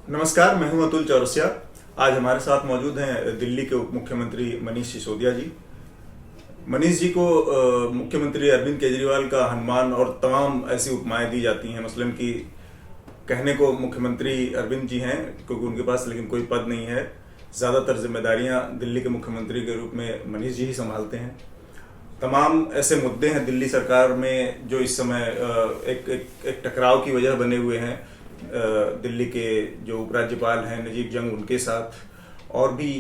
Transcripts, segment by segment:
नमस्कार, मैं हूं अतुल चौरसिया। आज हमारे साथ मौजूद हैं दिल्ली के उप मुख्यमंत्री मनीष सिसोदिया जी। मनीष जी को मुख्यमंत्री अरविंद केजरीवाल का हनुमान और तमाम ऐसी उपमाएं दी जाती हैं। मसलन कि कहने को मुख्यमंत्री अरविंद जी हैं क्योंकि उनके पास लेकिन कोई पद नहीं है। ज़्यादातर जिम्मेदारियां दिल्ली के मुख्यमंत्री के रूप में मनीष जी ही संभालते हैं। तमाम ऐसे मुद्दे हैं दिल्ली सरकार में जो इस समय एक टकराव की वजह बने हुए हैं। दिल्ली के जो उपराज्यपाल हैं नजीब जंग, उनके साथ और भी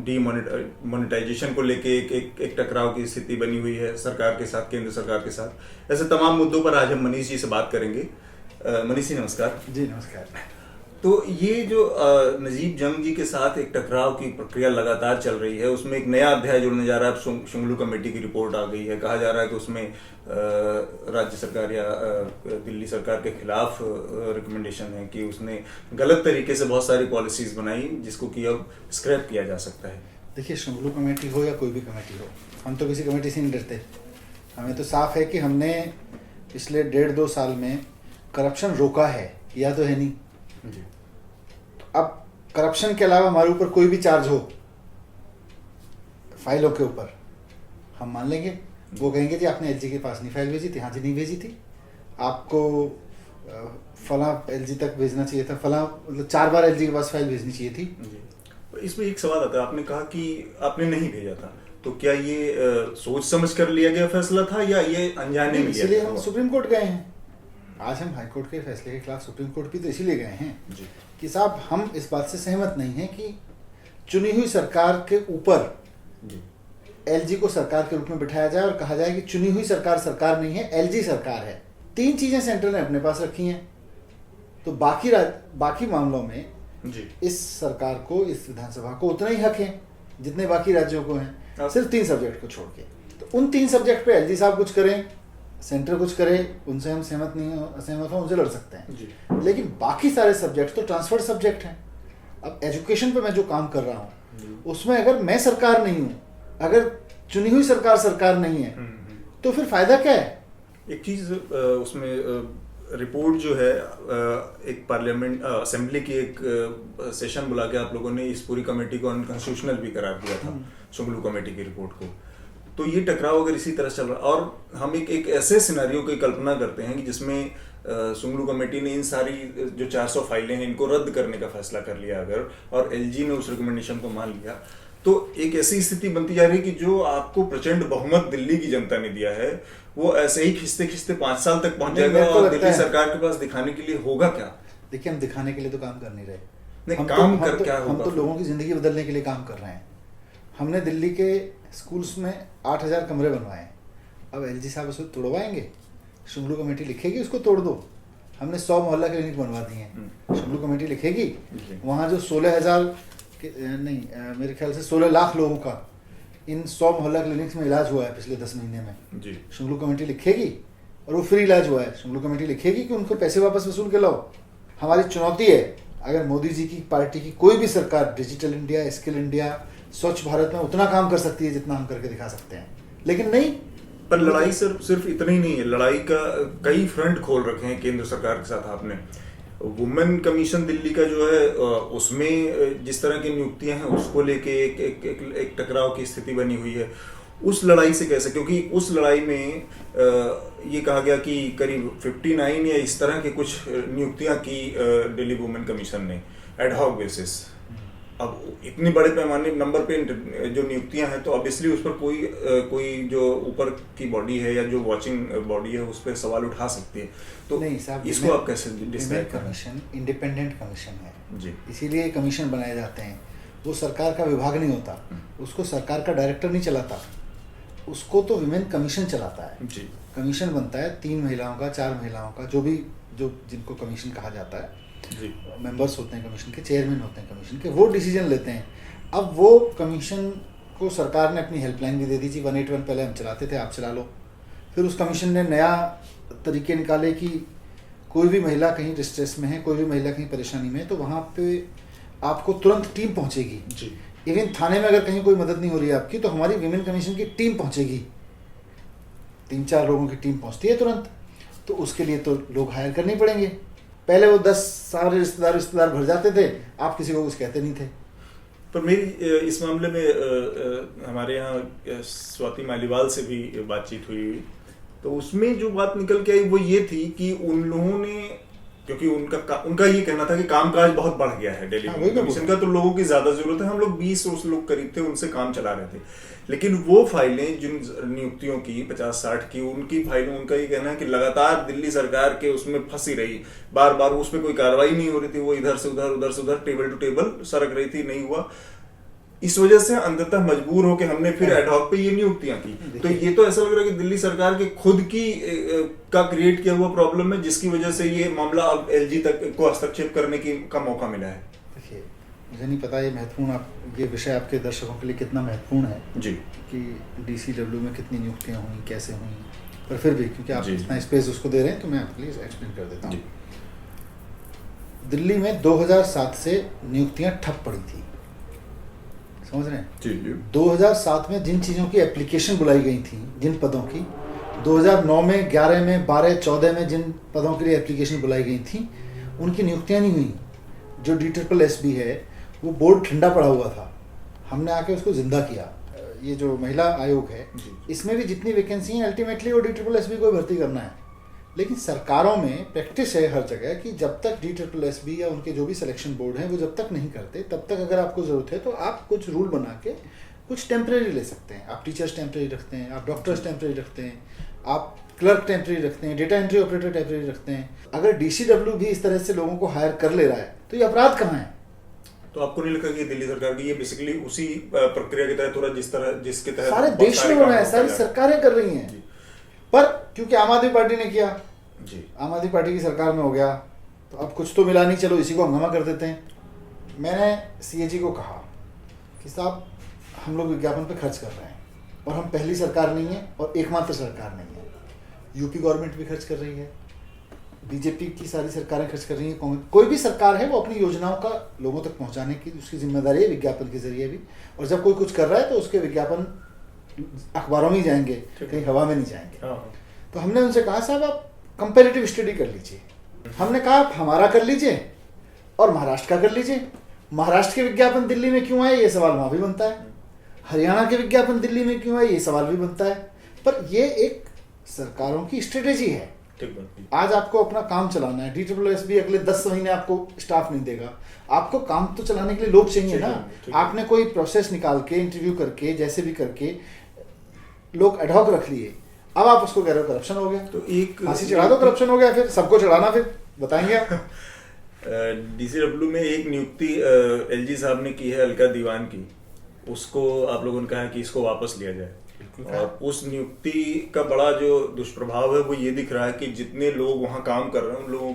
डीमोनेटाइजेशन को लेके एक टकराव की स्थिति बनी हुई है सरकार के साथ, केंद्र सरकार के साथ। ऐसे तमाम मुद्दों पर आज हम मनीष जी से बात करेंगे। मनीष जी नमस्कार। जी नमस्कार। तो ये जो नजीब जंग जी के साथ एक टकराव की प्रक्रिया लगातार चल रही है, उसमें एक नया अध्याय जुड़ने जा रहा है। शुंगलू कमेटी की रिपोर्ट आ गई है। कहा जा रहा है कि उसमें राज्य सरकार या दिल्ली सरकार के खिलाफ रिकमेंडेशन है कि उसने गलत तरीके से बहुत सारी पॉलिसीज बनाई जिसको कि अब स्क्रैप किया जा सकता है। देखिए, शुंगलू कमेटी हो या कोई भी कमेटी हो, हम तो किसी कमेटी से नहीं डरते। हमें तो साफ है कि हमने पिछले 1.5-2 साल में करप्शन रोका है, या तो है नहीं जी। अब करप्शन के अलावा हमारे ऊपर कोई भी चार्ज हो फाइलों के ऊपर, हम मान लेंगे। वो कहेंगे जी आपने एलजी के पास नहीं फाइल भेजी थी। हाँ जी, नहीं भेजी थी। आपको फला एलजी तक भेजना चाहिए था, फला मतलब 4 बार एलजी के पास फाइल भेजनी चाहिए थी जी। इसमें एक सवाल आता है, आपने कहा कि आपने नहीं भेजा था, तो क्या ये सोच समझ कर लिया गया फैसला था या ये अनजाने में? इसलिए हम सुप्रीम कोर्ट गए हैं। आज हम हाई कोर्ट के फैसले के खिलाफ सुप्रीम कोर्ट भी तो इसीलिए गए हैं जी कि साहब हम इस बात से सहमत नहीं हैं कि चुनी हुई सरकार के ऊपर एलजी को सरकार के रूप में बिठाया जाए और कहा जाए कि चुनी हुई सरकार सरकार नहीं है, एलजी सरकार है। 3 चीजें सेंटर ने अपने पास रखी हैं। तो बाकी मामलों में जी इस सरकार को, इस विधानसभा को उतना ही हक है जितने बाकी राज्यों को हैं, सिर्फ 3 सब्जेक्ट को छोड़ के। तो उन 3 सब्जेक्ट पे एलजी साहब कुछ करें, सेंटर कुछ करे, उनसे हम असहमत हो, उनसे लड़ सकते हैं जी। लेकिन बाकी सारे सब्जेक्ट तो ट्रांसफर सब्जेक्ट हैं। अब एजुकेशन पे मैं जो काम कर रहा हूँ उसमें अगर मैं सरकार नहीं हूँ, अगर चुनी हुई सरकार नहीं है, तो फिर फायदा क्या है? एक चीज उसमें रिपोर्ट जो है, एक पार्लियामेंट असेंबली की एक सेशन बुला के आप लोगों ने इस पूरी कमेटी को अनकॉन्स्टिट्यूशनल भी करार दिया था, शुंगलू कमेटी की रिपोर्ट को। तो ये टकराव अगर इसी तरह चल रहा, और हम एक ऐसे सिनेरियो की कल्पना करते हैं कि जिसमें शुंगलू कमेटी ने इन सारी जो 400 फाइलें हैं इनको रद्द करने का फैसला कर लिया अगर, और एलजी ने उस रिकमेंडेशन को मान लिया, तो एक ऐसी स्थिति बनती जा रही है कि जो आपको प्रचंड बहुमत दिल्ली की जनता ने दिया है वो ऐसे ही खिंचते खिंचते 5 साल तक पहुंच जाएगा। और दिल्ली सरकार के पास दिखाने के लिए होगा क्या? देखिए, हम दिखाने के लिए तो काम कर नहीं रहे। हम तो लोगों की जिंदगी बदलने के लिए काम कर रहे हैं। हमने दिल्ली के स्कूल्स में 8000 कमरे बनवाए। अब एलजी साहब उसको तोड़वाएंगे? शुंगलू कमेटी लिखेगी उसको तोड़ दो। हमने 100 मोहल्ला क्लिनिक बनवा दिए हैं, शुंगलू कमेटी लिखेगी वहाँ जो 16,000 मेरे ख्याल से 16 लाख लोगों का इन 100 मोहल्ला क्लिनिक्स में इलाज हुआ है पिछले 10 महीने में जी। शुंगलू कमेटी लिखेगी, और वो फ्री इलाज हुआ है। शुंगलू कमेटी लिखेगी कि उनको पैसे वापस वसूल के लाओ। हमारी चुनौती है, अगर मोदी जी की पार्टी की कोई भी सरकार डिजिटल इंडिया, स्किल इंडिया, स्वच्छ भारत में उतना काम कर सकती है जितना हम करके दिखा सकते हैं, लेकिन नहीं। पर लड़ाई सिर्फ इतना ही नहीं है, लड़ाई का कई फ्रंट खोल रखे हैं केंद्र सरकार के साथ आपने। वुमेन कमीशन दिल्ली का जो है उसमें जिस तरह की नियुक्तियां हैं उसको लेके एक टकराव की स्थिति बनी हुई है। उस लड़ाई से कैसे, क्योंकि उस लड़ाई में ये कहा गया कि करीब 59 या इस तरह के कुछ नियुक्तियां की दिल्ली वुमेन कमीशन ने एडहॉक बेसिस। अब इतनी बड़े पैमाने नंबर पे जो नियुक्तियां हैं, तो ऑब्वियसली उस पर कोई जो ऊपर की बॉडी है या जो वॉचिंग बॉडी है उस पर सवाल उठा सकती है। तो नहीं साहब, इसको आप कैसे डिसाइड कर रहे हैं? कमीशन इंडिपेंडेंट कमीशन है जी, इसीलिए कमीशन बनाए जाते हैं। वो सरकार का विभाग नहीं होता, उसको सरकार का डायरेक्टर नहीं चलाता, उसको तो विमेन कमीशन चलाता है जी। कमीशन बनता है 3 महिलाओं का, 4 महिलाओं का, जो जिनको कमीशन कहा जाता है जी। मेंबर्स होते हैं कमीशन के, चेयरमैन होते हैं कमीशन के, वो डिसीजन लेते हैं। अब वो कमीशन को सरकार ने अपनी हेल्पलाइन भी दे दी थी, 181 पहले हम चलाते थे, आप चला लो। फिर उस कमीशन ने नया तरीके निकाले कि कोई भी महिला कहीं डिस्ट्रेस में है, कोई भी महिला कहीं परेशानी में है, तो वहाँ पे आपको तुरंत टीम पहुँचेगी जी। इवन थाने में अगर कहीं कोई मदद नहीं हो रही है आपकी, तो हमारी विमेन कमीशन की टीम पहुँचेगी। 3-4 लोगों की टीम पहुँचती है तुरंत। तो उसके लिए तो लोग हायर करने पड़ेंगे, पहले वो 10 सारे रिश्तेदार भर जाते थे, आप किसी को कुछ कहते नहीं थे। पर मेरी इस मामले में हमारे यहाँ स्वाति मालीवाल से भी बातचीत हुई, तो उसमें जो बात निकल के आई वो ये थी कि उन लोगों ने, क्योंकि उनका ये कहना था कि कामकाज बहुत बढ़ गया है दिल्ली कमीशन का, तो लोगों की ज्यादा जरूरत है, हम लोग 20 लोग करीब थे, उनसे काम चला रहे थे। लेकिन वो फाइलें जिन नियुक्तियों की 50-60 की, उनकी फाइलें, उनका ये कहना है कि लगातार दिल्ली सरकार के उसमें फंसी रही, बार बार उसमें कोई कार्रवाई नहीं हो रही थी, वो इधर से उधर टेबल टू टेबल सरक रही थी, नहीं हुआ। इस वजह से अंततः मजबूर होकर हमने फिर एडहॉक पे ये नियुक्तियां की। तो ये तो ऐसा लग रहा है कि दिल्ली सरकार के खुद की का क्रिएट किया हुआ प्रॉब्लम है, जिसकी वजह से ये मामला अब एलजी तक को हस्तक्षेप करने का मौका मिला है। देखिए, मुझे नहीं पता ये महत्वपूर्ण, ये विषय आपके दर्शकों के लिए कितना महत्वपूर्ण है जी, कि डीसीडब्ल्यू में कितनी नियुक्तियां हुई, कैसे हुई, पर फिर भी क्योंकि आप इतना स्पेस उसको दे रहे हैं तो मैं आपके लिए एक्सप्लेन कर देता हूँ। दिल्ली में 2007 से नियुक्तियां ठप पड़ी थी, समझ रहे हैं? 2007 में जिन चीज़ों की एप्लीकेशन बुलाई गई थी, जिन पदों की, 2009 में, 11 में, 12, 14 में जिन पदों के लिए एप्लीकेशन बुलाई गई थी, उनकी नियुक्तियां नहीं हुई। जो DSSB है वो बोर्ड ठंडा पड़ा हुआ था, हमने आके उसको जिंदा किया। ये जो महिला आयोग है, इसमें भी जितनी वैकेंसी हैं अल्टीमेटली वो DSSB को भर्ती करना है। लेकिन सरकारों में प्रैक्टिस है हर जगह कि जब तक DSSB या उनके जो भी सिलेक्शन बोर्ड हैं वो जब तक नहीं करते, तब तक अगर आपको ज़रूरत है तो आप कुछ रूल बना के कुछ टेम्परेरी ले सकते हैं। आप टीचर्स टेम्परेरी रखते हैं, आप डॉक्टर्स टेम्परेरी रखते हैं, आप क्लर्क टेम्परेरी रखते हैं, डेटा एंट्री ऑपरेटर टेम्परेरी रखते हैं। अगर DCW भी इस तरह से लोगों को हायर कर ले रहा है तो ये अपराध कहाँ है? तो आपको नहीं लगता कि दिल्ली सरकार की ये बेसिकली उसी प्रक्रिया के तहत हो रहा है जिसके तहत सारे देश में हो रहा है, सारी सरकारें कर रही हैं। पर क्योंकि आम आदमी पार्टी ने किया जी, आम आदमी पार्टी की सरकार में हो गया, तो अब कुछ तो मिला नहीं, चलो इसी को हंगामा कर देते हैं। मैंने CAG को कहा कि साहब हम लोग विज्ञापन पे खर्च कर रहे हैं और हम पहली सरकार नहीं है और एकमात्र सरकार नहीं है। यूपी गवर्नमेंट भी खर्च कर रही है, बीजेपी की सारी सरकारें खर्च कर रही हैं, कोई भी सरकार है वो अपनी योजनाओं का लोगों तक पहुंचाने की उसकी जिम्मेदारी है, विज्ञापन के जरिए भी। और जब कोई कुछ कर रहा है तो उसके विज्ञापन अखबारों में ही जाएंगे, कहीं हवा में नहीं जाएंगे। तो हमने उनसे कहा साहब आप कंपैरेटिव स्टडी कर लीजिए। हमने कहा आप हमारा कर लीजिए और महाराष्ट्र का कर लीजिए। महाराष्ट्र के विज्ञापन दिल्ली में क्यों आए, ये सवाल वहाँ भी बनता है। हरियाणा के विज्ञापन दिल्ली में क्यों आए, ये सवाल भी बनता है। पर ये एक सरकारों की स्ट्रेटेजी है। आज आपको अपना काम चलाना है, DSSB अगले 10 महीने आपको स्टाफ नहीं देगा, आपको काम तो चलाने के लिए लोग चाहिए ना। आपने कोई प्रोसेस निकाल के, इंटरव्यू करके, जैसे भी करके लोग एडहॉक रख लिए, अब आप उसको कह रहे हो करप्शन हो गया। तो एक फांसी चढ़ा दो, करप्शन हो गया, फिर सबको चढ़ाना, फिर बताएंगे आप। DCW में एक नियुक्ति LG साहब ने की है अलका दीवान की, उसको आप लोगों ने कहा है कि इसको वापस लिया जाए। और उस नियुक्ति का बड़ा जो दुष्प्रभाव है वो ये दिख रहा है कि जितने लोग वहां काम कर रहे हैं उन लोगों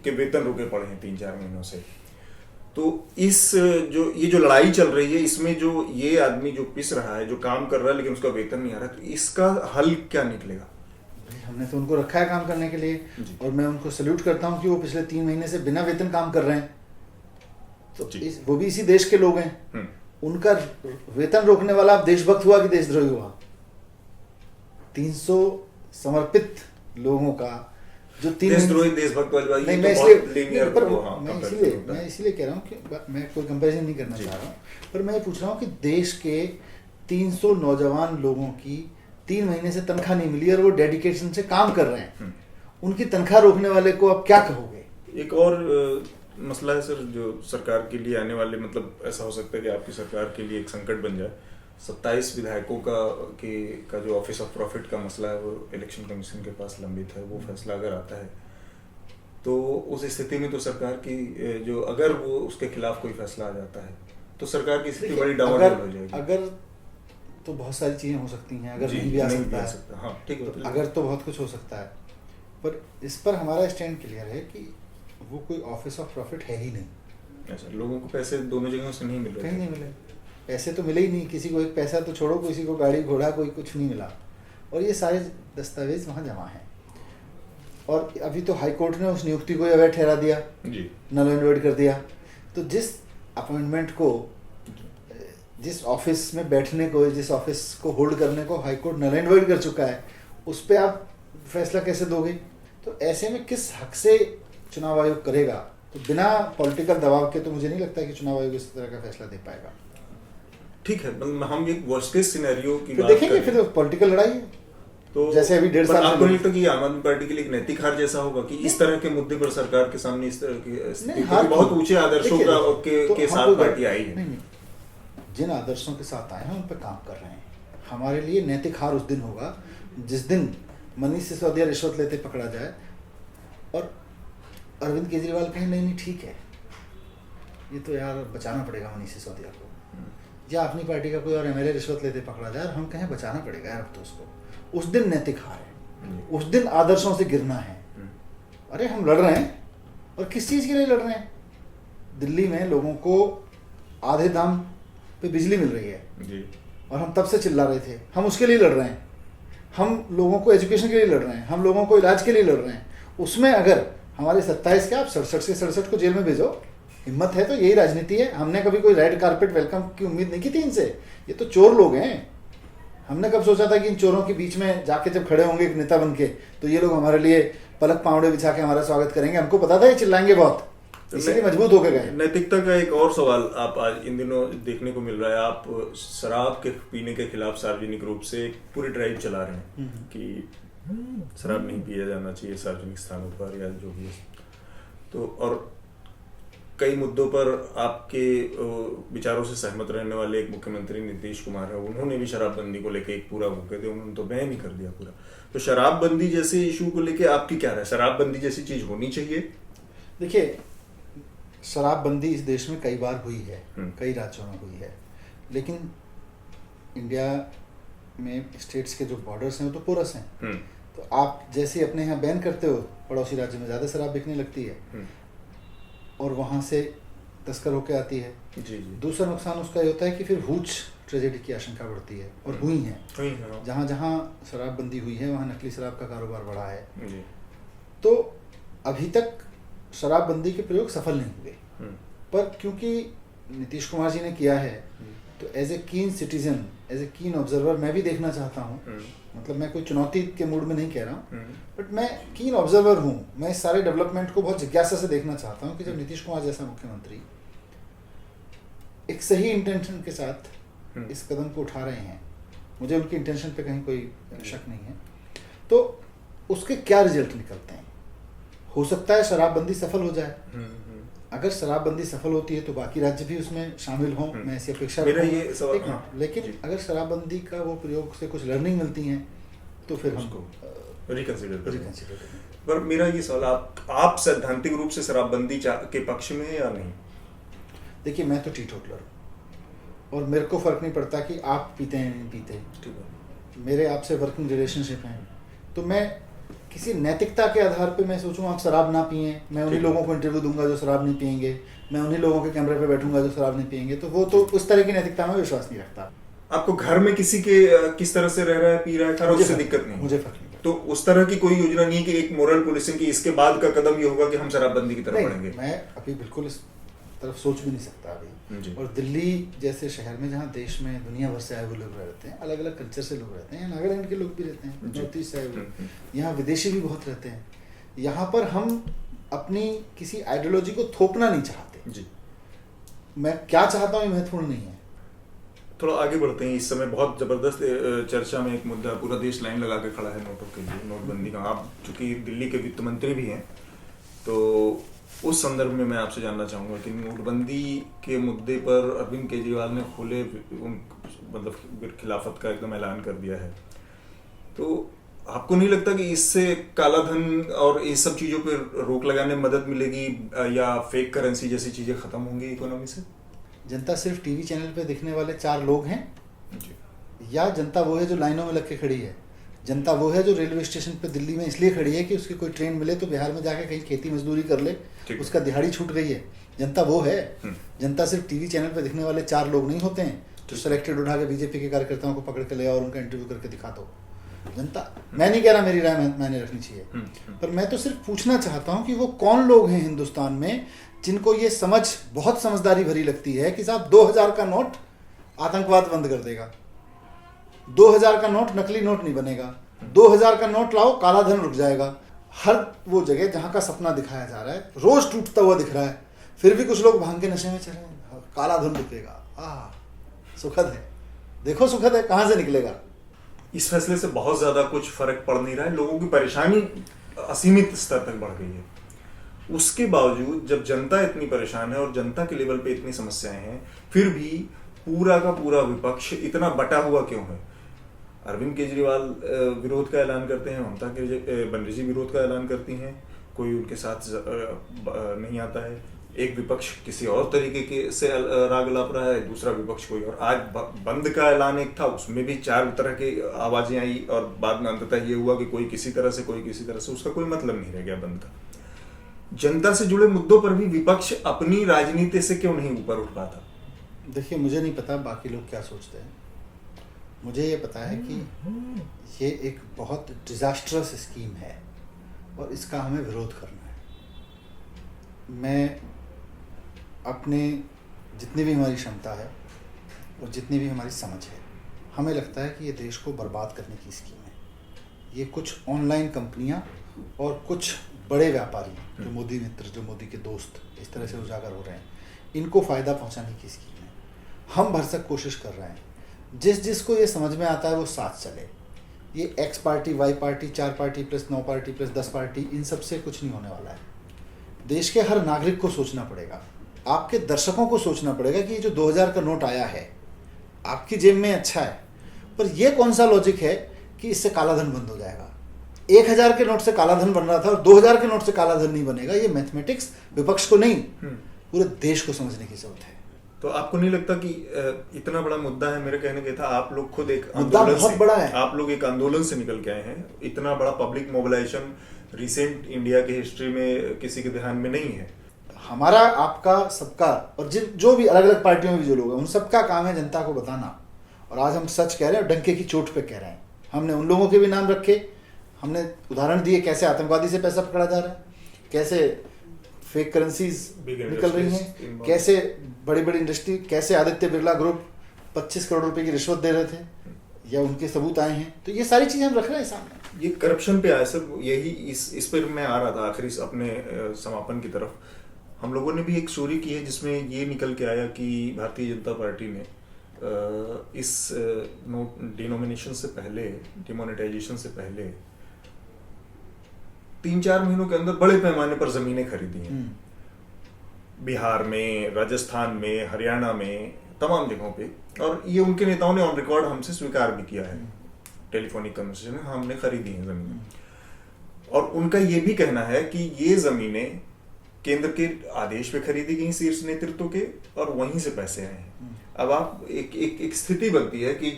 के वेतन रुके पड़े हैं 3-4 महीनों से। तो इस ये जो लड़ाई चल रही है, इसमें जो ये आदमी जो पिस रहा है, जो काम कर रहा है लेकिन उसका वेतन नहीं आ रहा, तो इसका हल क्या निकलेगा? हमने तो उनको रखा है काम करने के लिए और मैं उनको सल्यूट करता हूँ कि वो पिछले 3 महीने से बिना वेतन काम कर रहे हैं। तो वो भी इसी देश के लोग हैं, उनका वेतन रोकने वाला आप देशभक्त हुआ कि देशद्रोही हुआ? 300 समर्पित लोगों का जो 3 देशद्रोही देशभक्त वाली नहीं, मैं इसलिए कह रहा हूँ कि मैं कोई कंपैरिजन नहीं करना चाह रहा हूँ, पर मैं पूछ रहा हूँ कि देश के 300 नौजवान लोगों की 3 महीने से तनख्वाह नहीं मिली और वो डेडिकेशन से काम कर रहे हैं, उनकी तनख्वाह रोकने वाले को आप क्या कहोगे? एक और मसला है सर जो सरकार के लिए आने वाले, मतलब ऐसा हो सकता है कि आपकी सरकार के लिए एक संकट बन जाए। 27 विधायकों का जो ऑफिस ऑफ प्रॉफिट का मसला है वो इलेक्शन कमीशन के पास लंबित है। वो फैसला अगर आता है तो उस स्थिति में तो सरकार की जो, अगर वो उसके खिलाफ कोई फैसला आ जाता है तो सरकार की स्थिति बड़ी डाउनफॉल हो जाएगी। अगर तो बहुत सारी चीजें हो सकती हैं, अगर नहीं भी आ सकता है, हाँ ठीक है, अगर तो बहुत कुछ हो सकता है। पर इस पर हमारा स्टैंड क्लियर है कि वो कोई ऑफिस ऑफ प्रॉफिट है ही नहीं। ऐसा लोगों को पैसे दोनों जगहों से नहीं मिल रहे, कहीं नहीं मिले, पैसे तो मिले ही नहीं। किसी को एक पैसा तो छोड़ो, किसी को गाड़ी घोड़ा कोई कुछ नहीं मिला। और ये सारे दस्तावेज वहाँ जमा हैं। और अभी तो हाई कोर्ट ने उस नियुक्ति को अवैध ठहरा दिया जी, नल एंड वॉइड कर दिया। तो जिस अपॉइंटमेंट को, जिस ऑफिस में बैठने को, जिस ऑफिस को होल्ड करने को high court null and void कर चुका है, उस पर आप फैसला कैसे दोगे? तो ऐसे में किस हक से चुनाव आयोग करेगा तो बिना पॉलिटिकल दबाव के तो मुझे नहीं लगता कि चुनाव आयोग इस तरह का फैसला दे पाएगा। ठीक है, हम एक वर्स्ट केस सिनेरियो की बात देखेंगे, फिर तो पॉलिटिकल लड़ाई है। तो जैसे अभी 1.5 साल आपको नहीं लगता कि आम आदमी पार्टी के लिए एक नैतिक हार जैसा होगा कि इस तरह के मुद्दे पर सरकार के सामने इस तरह की बहुत ऊंचे आदर्शों के साथ पार्टी आई है, जिन आदर्शों के साथ आए हैं उन पर काम कर रहे हैं। हमारे लिए नैतिक हार उस दिन होगा जिस दिन मनीष सिसोदिया रिश्वत लेते पकड़ा जाए और अरविंद केजरीवाल कहें नहीं ठीक है, ये तो यार बचाना पड़ेगा मनीष सिसोदिया को, या अपनी पार्टी का कोई और एमएलए रिश्वत लेते पकड़ा जाए और हम कहें बचाना पड़ेगा यार तो उसको, उस दिन नैतिक हार है, उस दिन आदर्शों से गिरना है। अरे हम लड़ रहे हैं और किस चीज़ के लिए लड़ रहे हैं? दिल्ली में लोगों को आधे दाम पे बिजली मिल रही है जी। और हम तब से चिल्ला रहे थे, हम उसके लिए लड़ रहे हैं, हम लोगों को एजुकेशन के लिए लड़ रहे हैं, हम लोगों को इलाज के लिए लड़ रहे हैं। उसमें अगर हमारे 27 के आप 67 से 67 को जेल में भेजो, हिम्मत है तो यही राजनीति है। हमने कभी कोई रेड कारपेट वेलकम की उम्मीद नहीं की थी इनसे, ये तो चोर लोग हैं। हमने कब सोचा था कि इन चोरों के बीच में जाके जब खड़े होंगे एक नेता बन के तो ये लोग हमारे लिए पलक पावड़े बिछा के हमारा स्वागत करेंगे। हमको पता था ये चिल्लाएंगे बहुत, इसीलिए मजबूत होकर गए। नैतिकता का एक और सवाल आप आज इन दिनों देखने को मिल रहा है, आप शराब के पीने के खिलाफ सार्वजनिक रूप से एक पूरी ड्राइव चला रहे हैं कि शराब नहीं पिया जाना चाहिए सार्वजनिक स्थानों पर या जो भी है। तो और कई मुद्दों पर आपके विचारों से सहमत रहने वाले एक मुख्यमंत्री नीतीश कुमार है, उन्होंने भी शराबबंदी को लेकर एक पूरा वो कहते उन्होंने तो बैन ही कर दिया पूरा। तो शराबबंदी जैसे इशू को लेकर आपकी क्या राय? शराबबंदी जैसी चीज होनी चाहिए? देखिए, शराबबंदी इस देश में कई बार हुई है, कई राज्यों में हुई है, लेकिन इंडिया में स्टेट्स के जो बॉर्डर्स हैं वो तो पोरस हैं। तो आप जैसे अपने यहाँ बैन करते हो, पड़ोसी राज्य में ज़्यादा शराब बिकने लगती है और वहाँ से तस्कर होके आती है। जी। दूसरा नुकसान उसका ये होता है कि फिर हूच ट्रेजेडी की आशंका बढ़ती है, और हुई है। जहाँ जहाँ शराबबंदी हुई है वहाँ नकली शराब का कारोबार बढ़ा है। जी। तो अभी तक शराबबंदी के प्रयोग सफल नहीं हुए, पर क्योंकि नीतीश कुमार जी ने किया है तो एज ए कीन सिटीजन, एज ए कीन ऑब्जर्वर मैं भी देखना चाहता हूँ। मतलब मैं कोई चुनौती के मूड में नहीं कह रहा हूँ, बट मैं कीन ऑब्जर्वर हूँ। मैं इस सारे डेवलपमेंट को बहुत जिज्ञासा से देखना चाहता हूँ कि जब नीतीश कुमार जैसा मुख्यमंत्री एक सही इंटेंशन के साथ इस कदम को उठा रहे हैं, मुझे उनकी इंटेंशन पे कहीं कोई शक नहीं है, तो उसके क्या रिजल्ट निकलते हैं। हो सकता है शराबबंदी सफल हो जाए। अगर शराबबंदी सफल होती है तो बाकी राज्य भी उसमें शामिल हों, मैं ऐसी अपेक्षा रखूंगा। लेकिन अगर शराबबंदी का वो प्रयोग से कुछ लर्निंग मिलती हैं तो फिर हमको रिकंसिडर करेंगे। पर मेरा ये सवाल, आप सैद्धांतिक रूप से शराबबंदी के पक्ष में या नहीं? देखिए, मैं तो टीटोटलर हूँ और मेरे को फर्क नहीं पड़ता कि आप पीते हैं नहीं पीते। मेरे आपसे वर्किंग रिलेशनशिप हैं, तो मैं किसी नैतिकता के आधार पे मैं सोचूं आप शराब ना पिएं, मैं उन्हीं लोगों को इंटरव्यू दूंगा जो शराब नहीं पिएंगे, मैं उन्हीं लोगों के कैमरे पे बैठूंगा जो शराब नहीं पिएंगे, तो वो तो उस तरह की नैतिकता में विश्वास नहीं रखता। आपको घर में किसी के किस तरह से रह रहा है, पी रहा है, उससे दिक्कत नहीं? मुझे फर्क नहीं। तो उस तरह की कोई योजना नहीं कि एक मोरल पुलिसिंग की इसके बाद का कदम ये होगा कि हम शराबबंदी की तरफ बढ़ेंगे? मैं अभी बिल्कुल इस तरफ सोच भी नहीं सकता अभी। और दिल्ली जैसे शहर में जहाँ देश में दुनिया भर से आए हुए लोग रहते हैं, अलग अलग कल्चर से लोग रहते हैं, नागालैंड के लोग भी रहते हैं, नॉर्थ ईस्ट से आए हुए, यहाँ विदेशी भी बहुत रहते हैं। यहाँ पर हम अपनी किसी आइडियोलॉजी को थोपना नहीं चाहते। जी। मैं क्या चाहता हूँ ये महत्वपूर्ण नहीं है। थोड़ा आगे बढ़ते हैं। इस समय बहुत जबरदस्त चर्चा में एक मुद्दा, पूरा देश लाइन लगा के खड़ा है नोटों के लिए, नोटबंदी का। आप चूंकि दिल्ली के वित्त मंत्री भी हैं, तो उस संदर्भ में मैं आपसे जानना चाहूँगा कि नोटबंदी के मुद्दे पर अरविंद केजरीवाल ने खुले मतलब खिलाफत का एकदम ऐलान कर दिया है। तो आपको नहीं लगता कि इससे काला धन और इस सब चीज़ों पर रोक लगाने में मदद मिलेगी, या फेक करेंसी जैसी चीज़ें खत्म होंगी इकोनॉमी से? जनता सिर्फ टीवी चैनल पे दिखने वाले 4 लोग हैं जी। या जनता वो है जो लाइनों में लग के खड़ी है? जनता वो है जो रेलवे स्टेशन पे दिल्ली में इसलिए खड़ी है कि उसकी कोई ट्रेन मिले तो बिहार में जाके कहीं खेती मजदूरी कर ले, उसका दिहाड़ी छूट गई है। जनता वो है। जनता सिर्फ टीवी चैनल पे दिखने वाले 4 लोग नहीं होते हैं जो सिलेक्टेड उठा के बीजेपी के कार्यकर्ताओं को पकड़ के ले और उनका इंटरव्यू करके दिखा दो। जनता, मैं नहीं कह रहा मेरी राय मैंने रखनी चाहिए, पर मैं तो सिर्फ पूछना चाहता हूँ कि वो कौन लोग हैं हिंदुस्तान में जिनको ये समझ बहुत समझदारी भरी लगती है कि साहब 2000 का नोट आतंकवाद बंद कर देगा, 2000 का नोट नकली नोट नहीं बनेगा, 2000 का नोट लाओ काला धन रुक जाएगा, हर वो जगह जहाँ का सपना दिखाया जा रहा है रोज टूटता हुआ दिख रहा है, फिर भी कुछ लोग भांग के नशे में चले हैं। काला धन रुकेगा, सुखद है, देखो सुखद है, कहाँ से निकलेगा। इस फैसले से बहुत ज्यादा कुछ फर्क पड़ नहीं रहा है, लोगों की परेशानी असीमित स्तर तक बढ़ गई है। उसके बावजूद जब जनता इतनी परेशान है और जनता के लेवल पे इतनी समस्याएं हैं, फिर भी पूरा का पूरा विपक्ष इतना बटा हुआ क्यों है? अरविंद केजरीवाल विरोध का ऐलान करते हैं, ममता बनर्जी विरोध का ऐलान करती हैं, कोई उनके साथ नहीं आता है। एक विपक्ष किसी और तरीके के से राग लाप रहा है, दूसरा विपक्ष कोई और। आज बंद का ऐलान एक था, उसमें भी 4 तरह की आवाजें आई और बाद में अंततः ये हुआ कि कोई किसी तरह से, कोई किसी तरह से, उसका कोई मतलब नहीं रह गया बंद का। जनता से जुड़े मुद्दों पर भी विपक्ष अपनी राजनीति से क्यों नहीं ऊपर उठ पाता? देखिए, मुझे नहीं पता बाकी लोग क्या सोचते हैं, मुझे ये पता है कि ये एक बहुत डिजास्टरस स्कीम है और इसका हमें विरोध करना है। मैं अपने जितनी भी हमारी क्षमता है और जितनी भी हमारी समझ है, हमें लगता है कि ये देश को बर्बाद करने की स्कीम है। ये कुछ ऑनलाइन कंपनियां और कुछ बड़े व्यापारी जो मोदी मित्र, जो मोदी के दोस्त इस तरह से उजागर हो रहे हैं, इनको फ़ायदा पहुंचाने की स्कीम है। हम भरसक कोशिश कर रहे हैं, जिसको ये समझ में आता है वो साथ चले। ये X party, Y party, 4 party plus 9 party plus 10 party, इन सब से कुछ नहीं होने वाला है। देश के हर नागरिक को सोचना पड़ेगा, आपके दर्शकों को सोचना पड़ेगा कि ये जो 2000 का नोट आया है आपकी जेब में अच्छा है, पर ये कौन सा लॉजिक है कि इससे काला धन बंद हो जाएगा। 1000 के नोट से काला धन बन रहा था और 2000 के नोट से काला धन नहीं बनेगा। ये मैथमेटिक्स विपक्ष को नहीं, पूरे देश को समझने की जरूरत है। तो आपको नहीं लगता कि इतना बड़ा मुद्दा है? मेरे कहने के था, आप लोग खुद एक मुद्दा बहुत बड़ा है, आप लोग एक आंदोलन से निकल के आए हैं। इतना बड़ा पब्लिक मोबिलाइजेशन रिसेंट इंडिया की हिस्ट्री में किसी के ध्यान में नहीं है। हमारा, आपका, सबका, और जो भी अलग अलग पार्टियों में भी जो लोग हैं, उन सबका काम है जनता को बताना। और आज हम सच कह रहे हैं और डंके की चोट पे कह रहे हैं। हमने उन लोगों के भी नाम रखे, हमने उदाहरण दिए कैसे आतंकवादी से पैसा पकड़ा जा रहा है, कैसे फेक करेंसीज निकल रही हैं, कैसे बड़ी बड़ी इंडस्ट्री, कैसे आदित्य बिरला ग्रुप 25 करोड़ रुपए की रिश्वत दे रहे थे, या उनके सबूत आए हैं। तो ये सारी चीजें हम रख रहे हैं सामने। ये करप्शन पे आया सर, यही इस पर मैं आ रहा था आखिरी अपने समापन की तरफ। हम लोगों ने भी एक स्टोरी की है जिसमें ये निकल के आया कि भारतीय जनता पार्टी ने इस नोट डिनोमिनेशन से पहले, डिमोनेटाइजेशन से पहले 3-4 महीनों के अंदर बड़े पैमाने पर जमीनें खरीदी हैं। बिहार में, राजस्थान में, हरियाणा में, तमाम जगहों पे। और ये उनके नेताओं ने ऑन रिकॉर्ड हमसे स्वीकार भी किया है, टेलीफोनिक कन्वर्सेशन में, हमने खरीदी हैं जमीनें। और उनका ये भी कहना है कि ये जमीनें केंद्र के आदेश पे खरीदी गई शीर्ष नेतृत्व के, और वहीं से पैसे आए हैं। अब आप एक स्थिति बनती है कि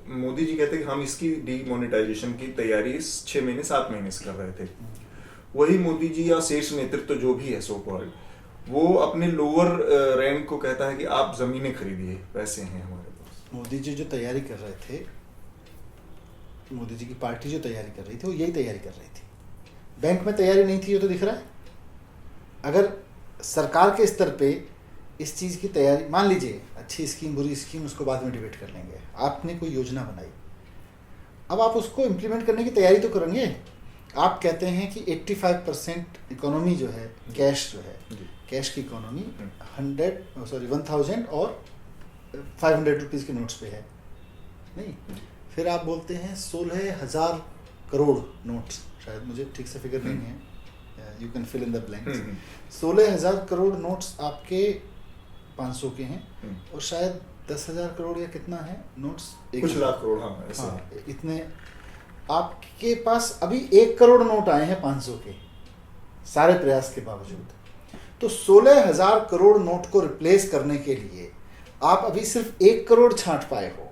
मोदी जी कहते हैं कि हम इसकी डीमोनेटाइजेशन की तैयारी 6 महीने 7 महीने से कर रहे थे। वही मोदी जी या शीर्ष नेतृत्व जो भी है सो कॉल्ड, वो अपने लोअर रैंक को कहता है कि आप जमीनें खरीदिए, पैसे हैं हमारे पास। मोदी जी जो तैयारी कर रहे थे, मोदी जी की पार्टी जो तैयारी कर रही थी, वो यही तैयारी कर रही थी। बैंक में तैयारी नहीं थी, ये तो दिख रहा है। अगर सरकार के स्तर पे इस चीज़ की तैयारी, मान लीजिए अच्छी स्कीम बुरी स्कीम उसको बाद में डिबेट कर लेंगे, आपने कोई योजना बनाई, अब आप उसको इम्प्लीमेंट करने की तैयारी तो करेंगे। आप कहते हैं कि 85% इकोनॉमी जो है, कैश जो है, कैश की इकोनॉमी 1000 और 500 रुपीज़ के नोट्स पे है, नहीं। फिर आप बोलते हैं 16,000 करोड़ नोट्स, शायद मुझे ठीक से फिगर नहीं है, you can fill in the blanks. 16,000 crore notes आपके 500 के हैं, और शायद 10,000 करोड़ या कितना है नोट्स, कुछ लाख करोड़, हाँ, हाँ, इतने आपके पास अभी 1 करोड़ नोट आए हैं 500 के, सारे प्रयास के बावजूद। तो 16,000 करोड़ नोट को रिप्लेस करने के लिए आप अभी सिर्फ 1 करोड़ छांट पाए हो।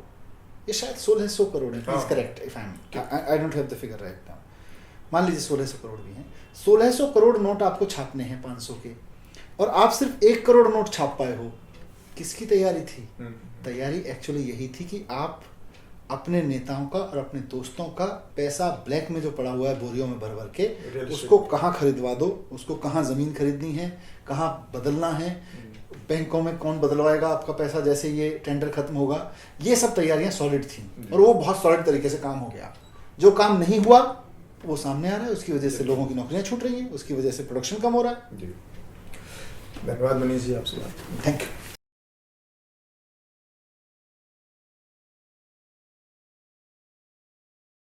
ये शायद 1600 करोड़ है, please correct if I don't have the figure right now. मान लीजिए 1600 करोड़ भी हैं। 1600 करोड़ नोट आपको छापने हैं 500 के, और आप सिर्फ 1 करोड़ नोट छाप पाए हो। किसकी तैयारी थी? तैयारी एक्चुअली यही थी कि आप अपने नेताओं का और अपने दोस्तों का पैसा ब्लैक में जो पड़ा हुआ है बोरियों में भर भर के, उसको कहाँ खरीदवा दो, उसको कहाँ ज़मीन खरीदनी है, कहाँ बदलना है, बैंकों में कौन बदलवाएगा आपका पैसा जैसे ये टेंडर खत्म होगा। ये सब तैयारियां सॉलिड थी और वो बहुत सॉलिड तरीके से काम हो गया। जो काम नहीं हुआ वो सामने आ रहा है, उसकी वजह से लोगों की नौकरियां छूट रही हैं, उसकी वजह से प्रोडक्शन कम हो रहा है। जी, धन्यवाद मनीष जी, आपसे बात। Thank you.